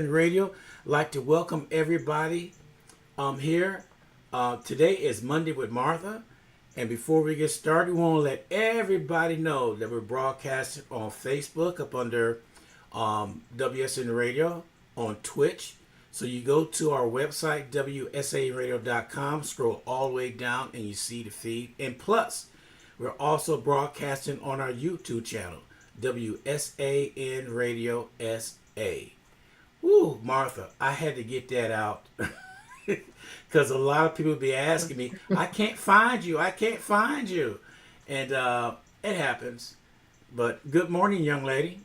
Radio. I'd like to welcome everybody here. Today is Monday with Martha. And before we get started, we want to let everybody know that we're broadcasting on Facebook up under WSN Radio, on Twitch. So you go to our website, WSANradio.com, scroll all the way down, and you see the feed. And plus, we're also broadcasting on our YouTube channel, WSAN Radio SA. Woo, Martha, I had to get that out because a lot of people be asking me, I can't find you, I can't find you. And it happens. But good morning, young lady.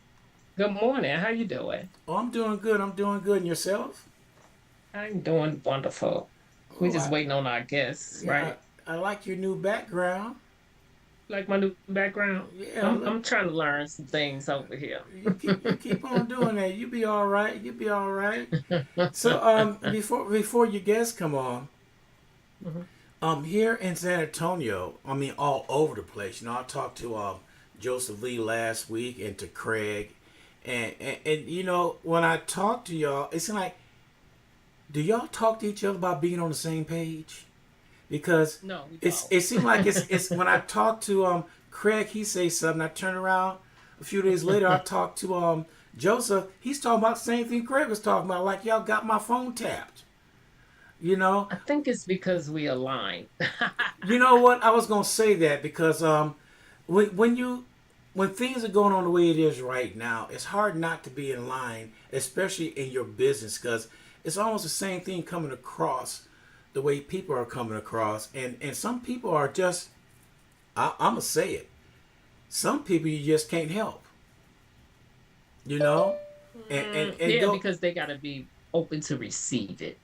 Good morning. How you doing? Oh, I'm doing good. I'm doing good. And yourself? I'm doing wonderful. We're Oh, just waiting on our guests, yeah, right? I like your new background. Like my new background. Yeah, I'm trying to learn some things over here. you keep on doing that. You be all right. You be all right. So before your guests come on, Mhm. here in San Antonio, I mean all over the place. I talked to Joseph Lee last week and to Craig, and when I talk to y'all, it's like, do y'all talk to each other about being on the same page? Because No, we it seemed like it's when I talked to Craig, he say something. I turn around a few days later, I talked to Joseph. He's talking about the same thing Craig was talking about. Like, y'all got my phone tapped. You know, I think it's because we align. you know what? I was gonna say that because when you when things are going on the way it is right now, it's hard not to be in line, especially in your business, because it's almost the same thing coming across the way people are coming across, and some people are just I'm gonna say it. Some people you just can't help, you know, and Yeah, go because they got to be open to receive it.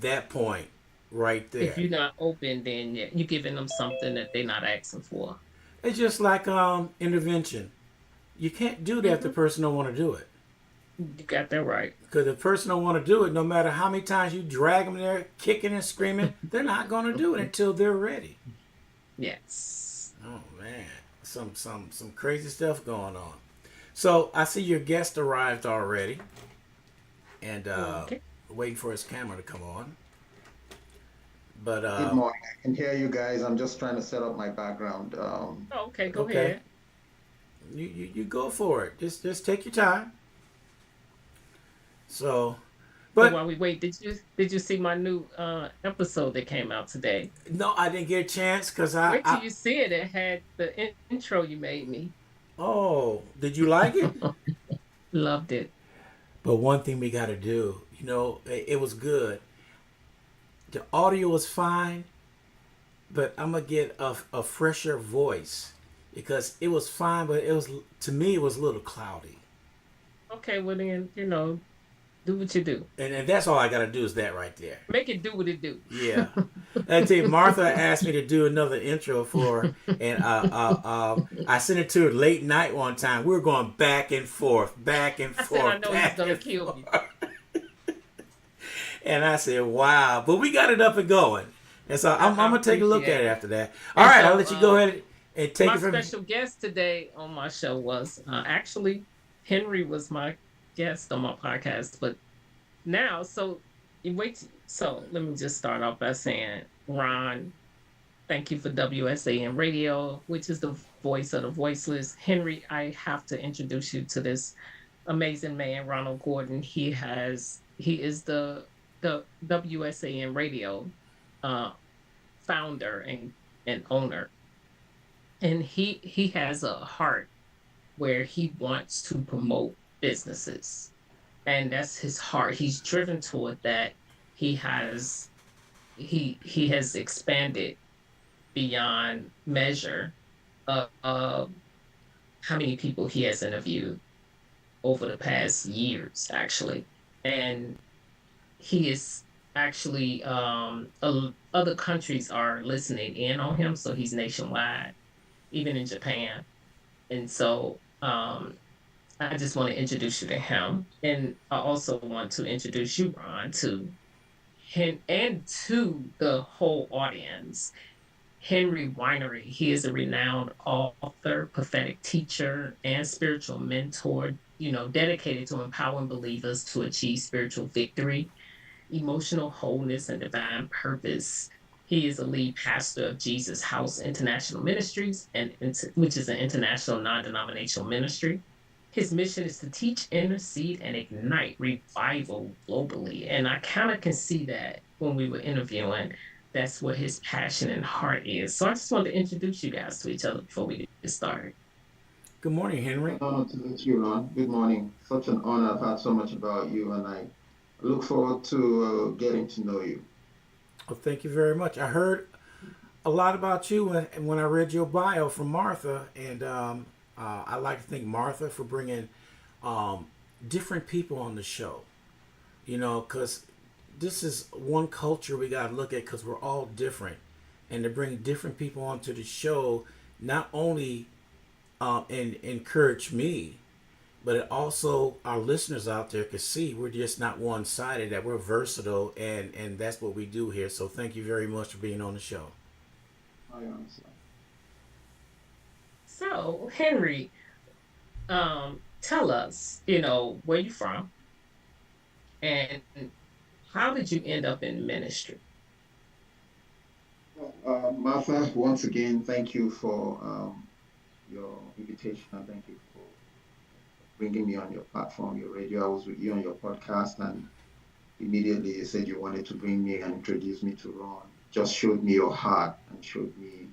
that point right If there. you're not open, then you're giving them something that they're not asking for. It's just like intervention. You can't do that if the Hmm. person don't want to do it. You got that right. Because the person don't want to do it, no matter how many times you drag them there, kicking and screaming, they're not going to do it until they're ready. Yes. Oh man, some crazy stuff going on. So I see your guest arrived already, and Okay. waiting for his camera to come on. But Good morning. I can hear you guys. I'm just trying to set up my background. Okay, go okay, ahead. you go for it. Just take your time. So, So but while we wait, did you see my new episode that came out today? no, I didn't get a chance because Wait till you see it. It had the intro you made me. oh, did you like it? Loved it. But one thing we got to do, it was good. The audio was fine, but I'm gonna get a fresher voice because it was fine, but it was to me it was a little cloudy, Okay, well then, do what you do. and that's all I gotta do is that right there. Make it do what it do. Yeah, I tell you, Martha asked me to do another intro for her, and I sent it to her late night one time. We were going back and I said I forth, know he's back gonna and kill you. forth, and I said, "Wow!" But we got it up and going, and so I'm I gonna take a look at appreciate it it. after that. All And right, I'll so let you go ahead and take my it from. special guest today on my show was actually Henry was my guest on my podcast, but now so you wait. So let me just start off by saying, Ron, thank you for WSAN Radio, which is the voice of the voiceless. Henry, I have to introduce you to this amazing man, Ronald Gordon. He is the WSAN Radio uh, founder and owner, and he has a heart where he wants to promote businesses, and that's his heart. He's driven toward that. He has he has expanded beyond measure of how many people he has interviewed over the past years, actually. And he is actually, other countries are listening in on him. So he's nationwide, even in Japan. And so I just want to introduce you to him. And I also want to introduce you, Ron, to him and to the whole audience. Henry Winery. He is a renowned author, prophetic teacher, and spiritual mentor. dedicated to empowering believers to achieve spiritual victory, emotional wholeness, and divine purpose. He is a lead pastor of Jesus House International Ministries, which is an international non-denominational ministry. His mission is to teach, intercede, and ignite revival globally. And I kind of can see that when we were interviewing. That's what his passion and heart is. So I just wanted to introduce you guys to each other before we get started. Good morning, An Henry. honor to meet you, Ron. Good morning. Such an honor. I've heard so much about you, and I look forward to getting to know you. Well, thank you very much. I heard a lot about you when I read your bio from Martha, and I like to thank Martha for bringing um, different people on the show. Because this is one culture we got to look at because we're all different, and to bring different people onto the show not only and encourage me, but it also our listeners out there can see we're just not one sided, that we're versatile, and that's what we do here. So thank you very much for being on the show. I understand. So, Henry, tell us, where you from and how did you end up in ministry? Well, Martha, once again, thank you for your invitation, and thank you for bringing me on your platform, your radio. I was with you on your podcast, and immediately you said you wanted to bring me and introduce me to Ron. Just showed me your heart and showed me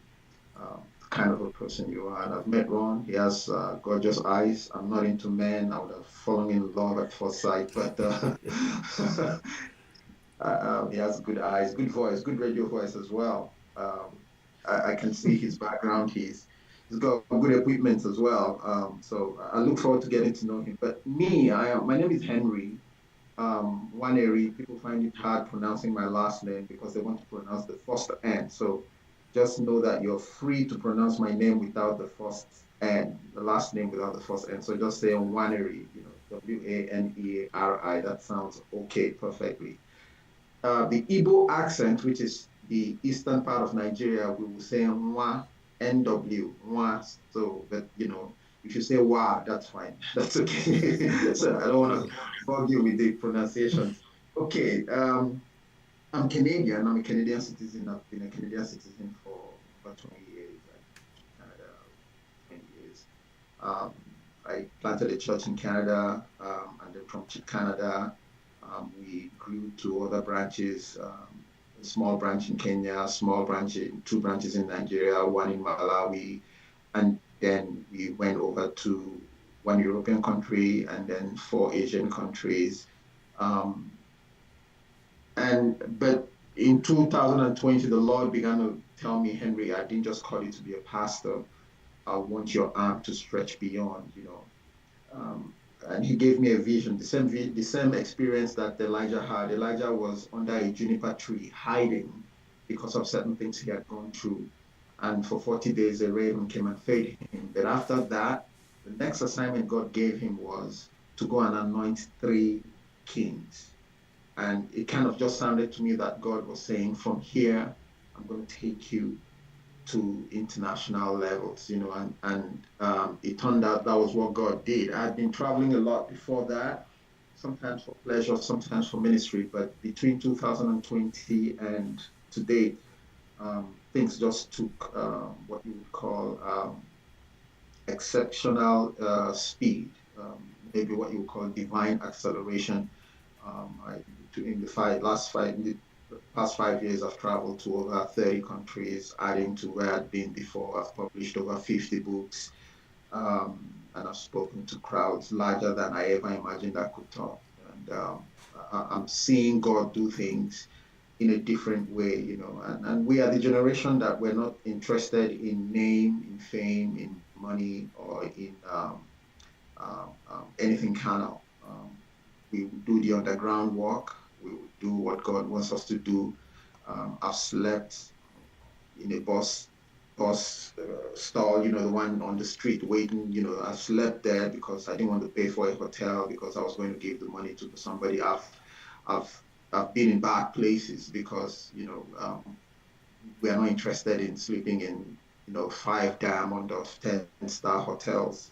the kind of a person you are. And I've met Ron. He has gorgeous eyes. I'm not into men. I would have fallen in love at first sight, but he has good eyes, good voice, good radio voice as well. I can see his background. He's got good equipment as well. So I look forward to getting to know him. But me, my name is Henry. Waneri, people find it hard pronouncing my last name because they want to pronounce the first N. So just know that you're free to pronounce my name without the first N, the last name without the first N. So just say Waneri, Waneri. That sounds okay, perfectly. The Igbo accent, which is the eastern part of Nigeria, we will say Nwa, NW, Nwa. So, but if you say Wa, that's fine. That's okay. So I don't want to bug you with the pronunciations. Okay. I'm Canadian. I'm a Canadian citizen. I've been a Canadian citizen for over 20 years. I moved to Canada 20 years. Um, I planted a church in Canada, and then from Canada, we grew to other branches. A small branch in Kenya, small branch, two branches in Nigeria, one in Malawi, and then we went over to one European country and then four Asian countries. Um, but in 2020, the Lord began to tell me, Henry, I didn't just call you to be a pastor. I want your arm to stretch beyond. Um, and he gave me a vision, the same experience that Elijah had. Elijah was under a juniper tree, hiding because of certain things he had gone through. And for 40 days, a raven came and fed him. But after that, the next assignment God gave him was to go and anoint three kings. And it kind of just sounded to me that God was saying, from here, I'm going to take you to international levels, and it turned out that was what God did. I had been traveling a lot before that, sometimes for pleasure, sometimes for ministry, but between 2020 and to date, things just took what you would call exceptional speed, maybe what you would call divine acceleration. I in the in the past 5 years, I've traveled to over 30 countries, adding to where I'd been before. I've published over 50 books, and I've spoken to crowds larger than I ever imagined I could talk. And I'm seeing God do things in a different way. And we are the generation that we're not interested in name, in fame, in money, or in anything carnal. We will do the underground work. We will do what God wants us to do. I've slept in a bus stall, the one on the street waiting. I slept there because I didn't want to pay for a hotel because I was going to give the money to somebody. I've I've been in bad places because we are not interested in sleeping in 5 diamond or 10-star hotels.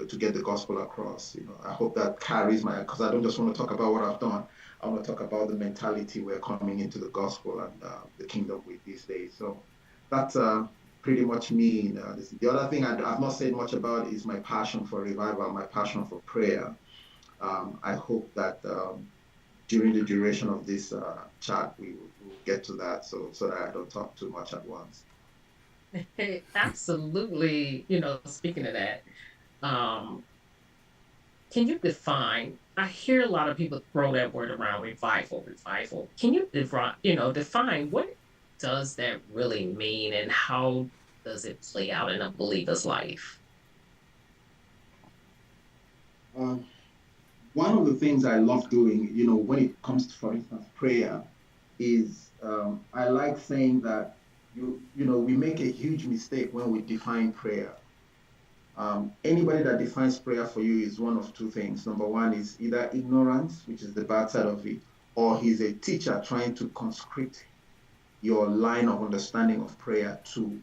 to get the gospel across. I hope that carries because I don't just want to talk about what I've done. I want to talk about the mentality we're coming into the gospel and the kingdom with these days. So that's pretty much me. The other thing I've not said much about is my passion for revival, my passion for prayer. I hope that during the duration of this chat, we will get to that so that I don't talk too much at once. Absolutely. Speaking of that, um, can you define? I hear a lot of people throw that word around, revival, revival. Can you define what does that really mean and how does it play out in a believer's life? Um, One of the things I love doing, when it comes to, for instance, prayer, is I like saying that we make a huge mistake when we define prayer. Anybody that defines prayer for you is one of two things. Number one is either ignorance, which is the bad side of it, or he's a teacher trying to conscript your line of understanding of prayer to